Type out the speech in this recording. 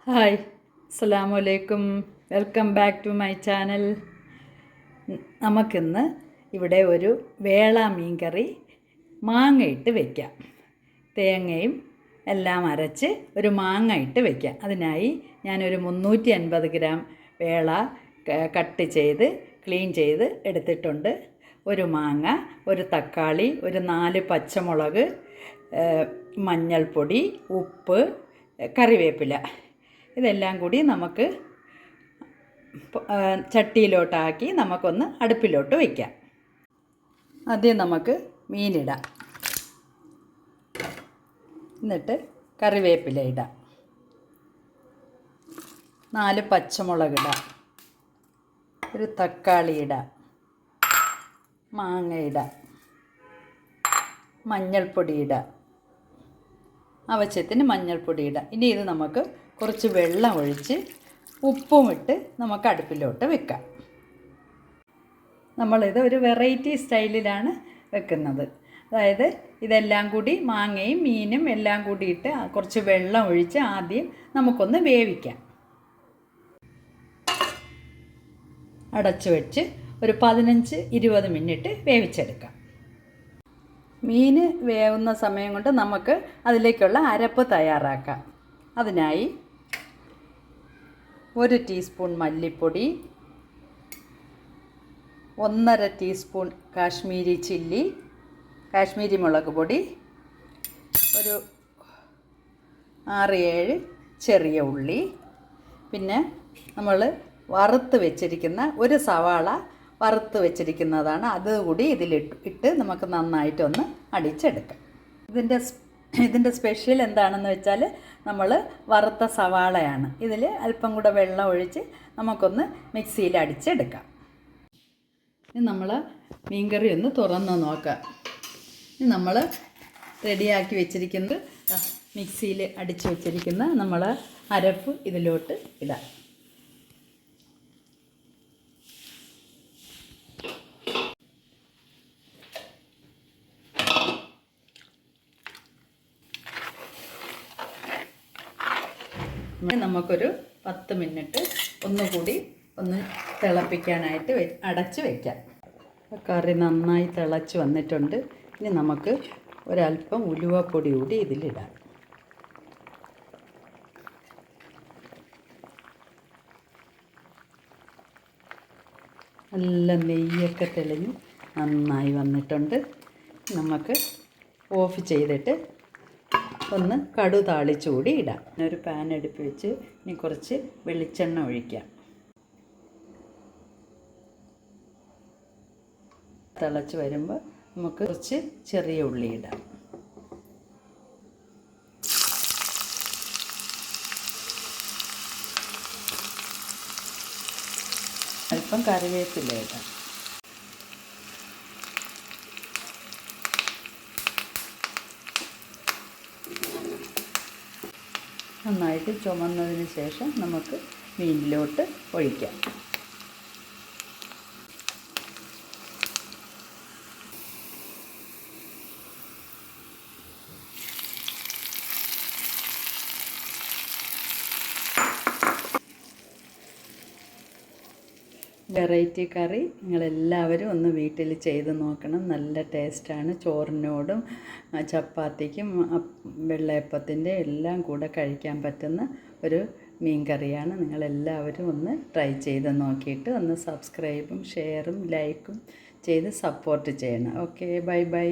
Hi, അസ്സലാമു അലൈക്കും. Welcome back to my channel. നമുക്കിന്ന് ഇവിടെ ഒരു വേള മീൻ കറി മാങ്ങ ഇട്ട് വയ്ക്കാം. തേങ്ങയും എല്ലാം അരച്ച് ഒരു മാങ്ങ ഇട്ട് വയ്ക്കാം. അതിനായി ഞാനൊരു 350 ഗ്രാം വേള കട്ട് ചെയ്ത് ക്ലീൻ ചെയ്ത് എടുത്തിട്ടുണ്ട്. ഒരു മാങ്ങ, ഒരു തക്കാളി, ഒരു 4 പച്ചമുളക്, മഞ്ഞൾപ്പൊടി, ഉപ്പ്, കറിവേപ്പില, ഇതെല്ലാം കൂടി നമുക്ക് ചട്ടിയിലോട്ടാക്കി നമുക്കൊന്ന് അടുപ്പിലോട്ട് വയ്ക്കാം. ആദ്യം നമുക്ക് മീനിടാം, എന്നിട്ട് കറിവേപ്പില ഇടാം, 4 പച്ചമുളക് ഇടാം, ഒരു തക്കാളി ഇടാം, മാങ്ങ ഇടാം, മഞ്ഞൾപ്പൊടി ഇടാം, ആവശ്യത്തിന് മഞ്ഞൾപ്പൊടി ഇടാം. ഇനി ഇത് നമുക്ക് കുറച്ച് വെള്ളം ഒഴിച്ച് ഉപ്പും ഇട്ട് നമുക്ക് അടുപ്പിലോട്ട് വെക്കാം. നമ്മളിത് ഒരു വെറൈറ്റി സ്റ്റൈലിലാണ് വെക്കുന്നത്. അതായത് ഇതെല്ലാം കൂടി മാങ്ങയും മീനും എല്ലാം കൂടിയിട്ട് കുറച്ച് വെള്ളം ഒഴിച്ച് ആദ്യം നമുക്കൊന്ന് വേവിക്കാം. അടച്ചു വെച്ച് ഒരു 15-20 മിനിറ്റ് വേവിച്ചെടുക്കാം. മീൻ വേവുന്ന സമയം കൊണ്ട് നമുക്ക് അതിലേക്കുള്ള അരപ്പ് തയ്യാറാക്കാം. അതിനായി 1 ടീസ്പൂൺ മല്ലിപ്പൊടി, 1.5 ടീസ്പൂൺ കാശ്മീരി മുളക് പൊടി, ഒരു 6-7 ചെറിയ ഉള്ളി, പിന്നെ നമ്മൾ വറുത്ത് വെച്ചിരിക്കുന്ന ഒരു സവാള വറുത്ത് വെച്ചിരിക്കുന്നതാണ്, അതുകൂടി ഇതിലിട്ട് നമുക്ക് നന്നായിട്ടൊന്ന് അടിച്ചെടുക്കാം. ഇതിൻ്റെ സ്പെഷ്യൽ എന്താണെന്ന് വെച്ചാൽ നമ്മൾ വറുത്ത സവാളയാണ്. ഇതിൽ അല്പം കൂടെ വെള്ളം ഒഴിച്ച് നമുക്കൊന്ന് മിക്സിയിൽ അടിച്ചെടുക്കാം. ഇനി നമ്മൾ മീൻകറി ഒന്ന് തുറന്ന് നോക്കാം. ഇനി നമ്മൾ റെഡിയാക്കി വെച്ചിരിക്കുന്നത് മിക്സിയിൽ അടിച്ച് വെച്ചിരിക്കുന്ന നമ്മൾ അരപ്പ് ഇതിലോട്ട് ഇടാം. നമുക്കൊരു 10 മിനിറ്റ് ഒന്നുകൂടി ഒന്ന് തിളപ്പിക്കാനായിട്ട് അടച്ച് വയ്ക്കാം. കറി നന്നായി തിളച്ച് വന്നിട്ടുണ്ട്. ഇനി നമുക്ക് ഒരല്പം ഉലുവപ്പൊടി കൂടി ഇതിലിടാം. നല്ല നെയ്യൊക്കെ തെളിഞ്ഞ് നന്നായി വന്നിട്ടുണ്ട്. നമുക്ക് ഓഫ് ചെയ്തിട്ട് ഒന്ന് കടു താളിച്ച് കൂടി ഇടാം. ഒരു പാൻ അടുപ്പ് വെച്ച് ഇനി കുറച്ച് വെളിച്ചെണ്ണ ഒഴിക്കാം. തിളച്ച് വരുമ്പോൾ നമുക്ക് കുറച്ച് ചെറിയ ഉള്ളി ഇടാം. അല്പം കറിവേപ്പില ഇടാം. നന്നായിട്ട് ചുമന്നതിന് ശേഷം നമുക്ക് മീനിലോട്ട് ഒഴിക്കാം. വെറൈറ്റി കറി നിങ്ങളെല്ലാവരും ഒന്ന് വീട്ടിൽ ചെയ്ത് നോക്കണം. നല്ല ടേസ്റ്റാണ്. ചോറിനോടും ചപ്പാത്തിക്കും വെള്ളയപ്പത്തിൻ്റെ എല്ലാം കൂടെ കഴിക്കാൻ പറ്റുന്ന ഒരു മീൻ കറിയാണ്. നിങ്ങളെല്ലാവരും ഒന്ന് ട്രൈ ചെയ്ത് നോക്കിയിട്ട് ഒന്ന് സബ്സ്ക്രൈബും ഷെയറും ലൈക്കും ചെയ്ത് സപ്പോർട്ട് ചെയ്യണം. Okay, bye bye.